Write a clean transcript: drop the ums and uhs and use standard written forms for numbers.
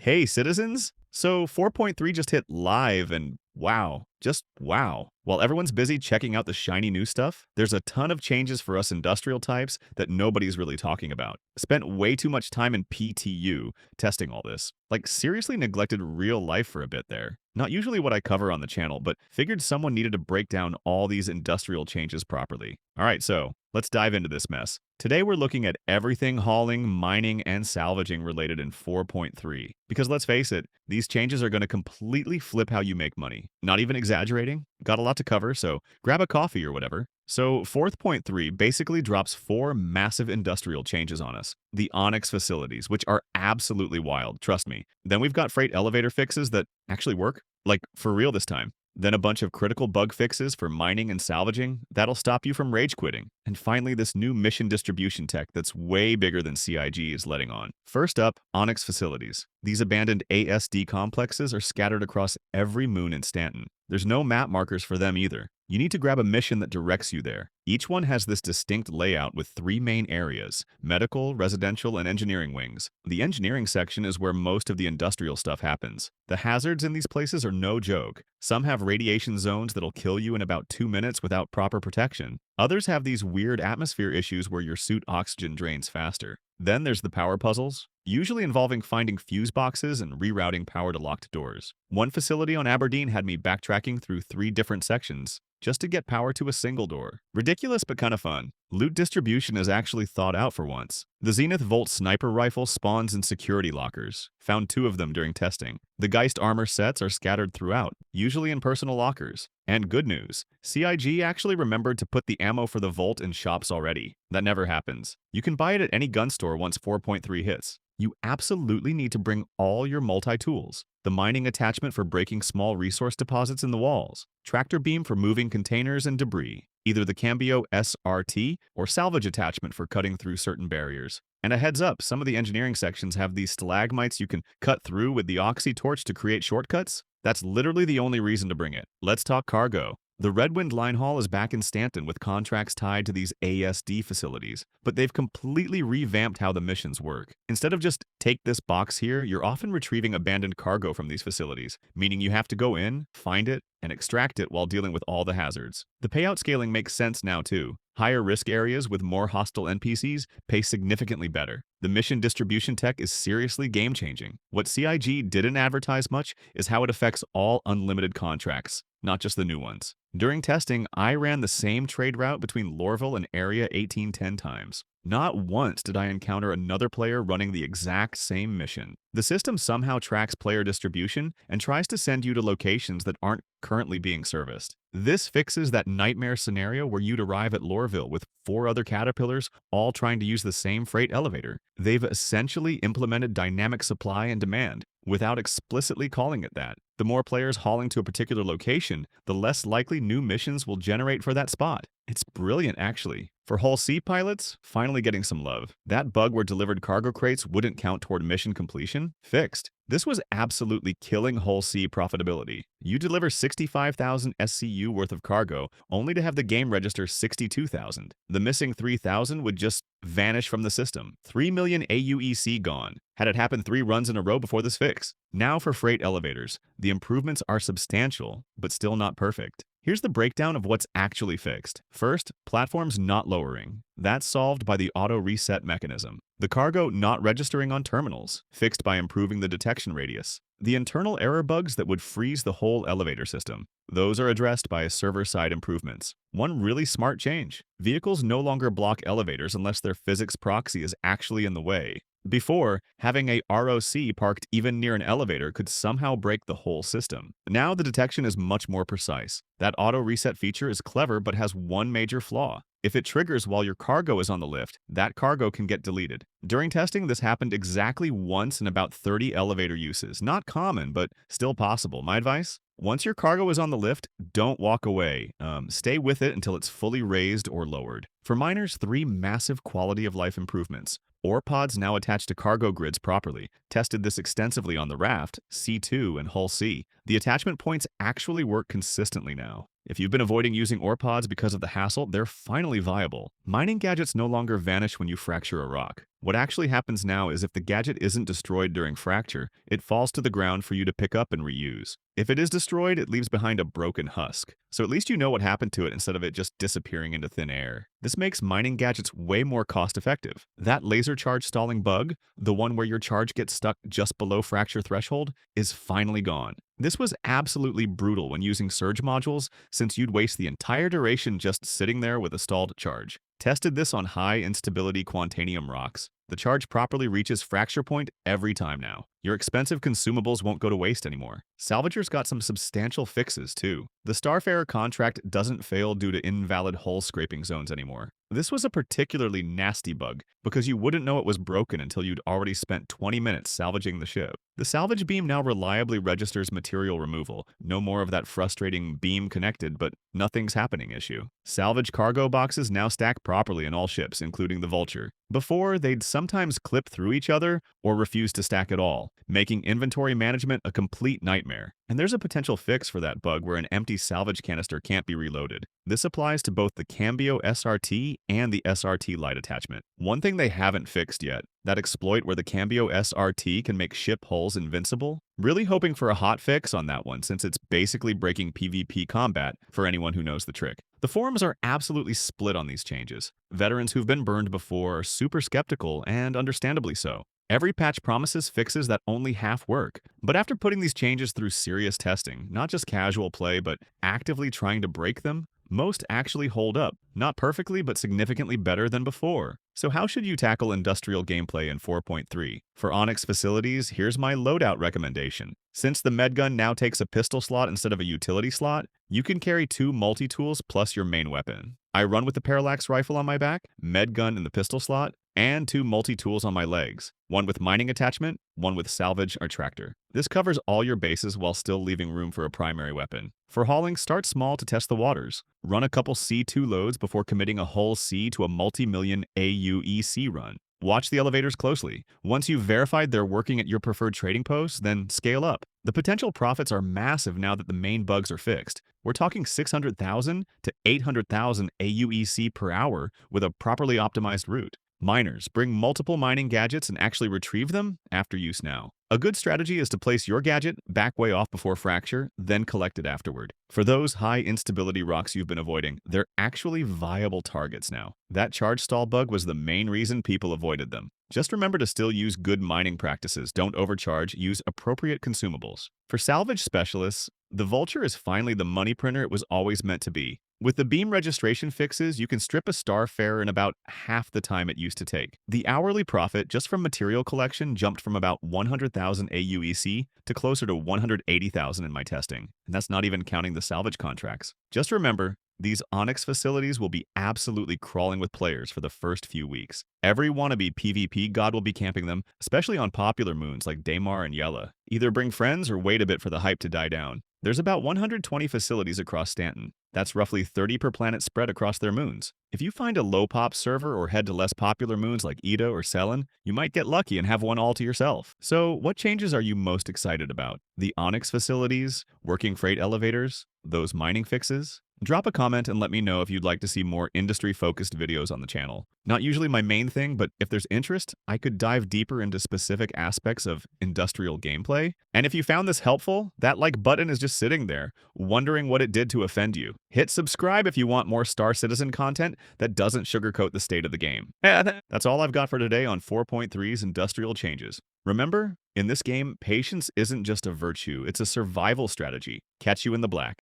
Hey, citizens! So 4.3 just hit live and wow, just wow. While everyone's busy checking out the shiny new stuff, there's a ton of changes for us industrial types that nobody's really talking about. Spent way too much time in PTU testing all this. Like, seriously neglected real life for a bit there. Not usually what I cover on the channel, but figured someone needed to break down all these industrial changes properly. Alright, so let's dive into this mess. Today we're looking at everything hauling, mining, and salvaging related in 4.3. Because let's face it, these changes are going to completely flip how you make money. Not even exaggerating. Got a lot to cover, so grab a coffee or whatever. So 4.3 basically drops four massive industrial changes on us. The Onyx Facilities, which are absolutely wild, trust me. Then we've got freight elevator fixes that actually work, like for real this time. Then a bunch of critical bug fixes for mining and salvaging. That'll stop you from rage quitting. And finally, this new mission distribution tech that's way bigger than CIG is letting on. First up, Onyx Facilities. These abandoned ASD complexes are scattered across every moon in Stanton. There's no map markers for them either. You need to grab a mission that directs you there. Each one has this distinct layout with three main areas: medical, residential, and engineering wings. The engineering section is where most of the industrial stuff happens. The hazards in these places are no joke. Some have radiation zones that'll kill you in about 2 minutes without proper protection. Others have these weird atmosphere issues where your suit oxygen drains faster. Then there's the power puzzles, usually involving finding fuse boxes and rerouting power to locked doors. One facility on Aberdeen had me backtracking through 3 different sections just to get power to a single door. Ridiculous but kind of fun. Loot distribution is actually thought out for once. The Zenith Volt sniper rifle spawns in security lockers. Found 2 of them during testing. The Geist armor sets are scattered throughout, usually in personal lockers. And good news, CIG actually remembered to put the ammo for the Volt in shops already. That never happens. You can buy it at any gun store once 4.3 hits. You absolutely need to bring all your multi-tools. The mining attachment for breaking small resource deposits in the walls. Tractor beam for moving containers and debris. Either the Cambio SRT or salvage attachment for cutting through certain barriers. And a heads up, some of the engineering sections have these stalagmites you can cut through with the oxy torch to create shortcuts. That's literally the only reason to bring it. Let's talk cargo. The Redwind line haul is back in Stanton with contracts tied to these ASD facilities, but they've completely revamped how the missions work. Instead of just take this box here, you're often retrieving abandoned cargo from these facilities, meaning you have to go in, find it, and extract it while dealing with all the hazards. The payout scaling makes sense now too. Higher risk areas with more hostile NPCs pay significantly better. The mission distribution tech is seriously game-changing. What CIG didn't advertise much is how it affects all unlimited contracts, not just the new ones. During testing, I ran the same trade route between Lorville and Area 1810 times. Not once did I encounter another player running the exact same mission. The system somehow tracks player distribution and tries to send you to locations that aren't currently being serviced. This fixes that nightmare scenario where you'd arrive at Lorville with 4 other caterpillars all trying to use the same freight elevator. They've essentially implemented dynamic supply and demand without explicitly calling it that. The more players hauling to a particular location, the less likely new missions will generate for that spot. It's brilliant, actually. For Hull C pilots, finally getting some love. That bug where delivered cargo crates wouldn't count toward mission completion? Fixed. This was absolutely killing Hull C profitability. You deliver 65,000 SCU worth of cargo, only to have the game register 62,000. The missing 3,000 would just vanish from the system. 3 million AUEC gone. Had it happened 3 runs in a row before this fix. Now for freight elevators. The improvements are substantial, but still not perfect. Here's the breakdown of what's actually fixed. First, platforms not lowering. That's solved by the auto reset mechanism. The cargo not registering on terminals, fixed by improving the detection radius. The internal error bugs that would freeze the whole elevator system. Those are addressed by server-side improvements. One really smart change. Vehicles no longer block elevators unless their physics proxy is actually in the way. Before, having a ROC parked even near an elevator could somehow break the whole system. Now the detection is much more precise. That auto reset feature is clever but has one major flaw. If it triggers while your cargo is on the lift, that cargo can get deleted. During testing, this happened exactly once in about 30 elevator uses. Not common, but still possible. My advice? Once your cargo is on the lift, don't walk away. Stay with it until it's fully raised or lowered. For miners, 3 massive quality of life improvements. Ore pods now attached to cargo grids properly. Tested this extensively on the raft, C2 and Hull C. The attachment points actually work consistently now. If you've been avoiding using ore pods because of the hassle, they're finally viable. Mining gadgets no longer vanish when you fracture a rock. What actually happens now is if the gadget isn't destroyed during fracture, it falls to the ground for you to pick up and reuse. If it is destroyed, it leaves behind a broken husk. So at least you know what happened to it instead of it just disappearing into thin air. This makes mining gadgets way more cost-effective. That laser charge stalling bug, the one where your charge gets stuck just below fracture threshold, is finally gone. This was absolutely brutal when using surge modules, since you'd waste the entire duration just sitting there with a stalled charge. Tested this on high instability quantanium rocks. The charge properly reaches fracture point every time now. Your expensive consumables won't go to waste anymore. Salvagers got some substantial fixes too. The Starfarer contract doesn't fail due to invalid hull scraping zones anymore. This was a particularly nasty bug because you wouldn't know it was broken until you'd already spent 20 minutes salvaging the ship. The salvage beam now reliably registers material removal. No more of that frustrating beam connected but nothing's happening issue. Salvage cargo boxes now stack properly in all ships, including the Vulture. Before, they'd sometimes clip through each other or refuse to stack at all, making inventory management a complete nightmare. And there's a potential fix for that bug where an empty salvage canister can't be reloaded. This applies to both the Cambio SRT and the SRT light attachment. One thing they haven't fixed yet, that exploit where the Cambio SRT can make ship hulls invincible. Really hoping for a hot fix on that one since it's basically breaking PvP combat for anyone who knows the trick. The forums are absolutely split on these changes. Veterans who've been burned before are super skeptical, and understandably so. Every patch promises fixes that only half work. But after putting these changes through serious testing, not just casual play but actively trying to break them, most actually hold up. Not perfectly, but significantly better than before. So how should you tackle industrial gameplay in 4.3? For Onyx Facilities, here's my loadout recommendation. Since the medgun now takes a pistol slot instead of a utility slot, you can carry 2 multi-tools plus your main weapon. I run with the parallax rifle on my back, medgun in the pistol slot, and 2 multi-tools on my legs, one with mining attachment, one with salvage or tractor. This covers all your bases while still leaving room for a primary weapon. For hauling, start small to test the waters. Run a couple C2 loads before committing a hull C to a multi-million AUEC run. Watch the elevators closely. Once you've verified they're working at your preferred trading posts, then scale up. The potential profits are massive now that the main bugs are fixed. We're talking 600,000 to 800,000 AUEC per hour with a properly optimized route. Miners, bring multiple mining gadgets and actually retrieve them after use now. A good strategy is to place your gadget back way off before fracture, then collect it afterward. For those high instability rocks you've been avoiding, they're actually viable targets now. That charge stall bug was the main reason people avoided them. Just remember to still use good mining practices, don't overcharge, use appropriate consumables. For salvage specialists, the Vulture is finally the money printer it was always meant to be. With the beam registration fixes, you can strip a Starfarer in about half the time it used to take. The hourly profit just from material collection jumped from about 100,000 AUEC to closer to 180,000 in my testing, and that's not even counting the salvage contracts. Just remember, these Onyx facilities will be absolutely crawling with players for the first few weeks. Every wannabe PvP god will be camping them, especially on popular moons like Daymar and Yella. Either bring friends or wait a bit for the hype to die down. There's about 120 facilities across Stanton. That's roughly 30 per planet spread across their moons. If you find a low-pop server or head to less popular moons like Ida or Selen, you might get lucky and have one all to yourself. So what changes are you most excited about? The Onyx facilities? Working freight elevators? Those mining fixes? Drop a comment and let me know if you'd like to see more industry-focused videos on the channel. Not usually my main thing, but if there's interest, I could dive deeper into specific aspects of industrial gameplay. And if you found this helpful, that like button is just sitting there, wondering what it did to offend you. Hit subscribe if you want more Star Citizen content that doesn't sugarcoat the state of the game. That's all I've got for today on 4.3's industrial changes. Remember, in this game, patience isn't just a virtue, it's a survival strategy. Catch you in the black.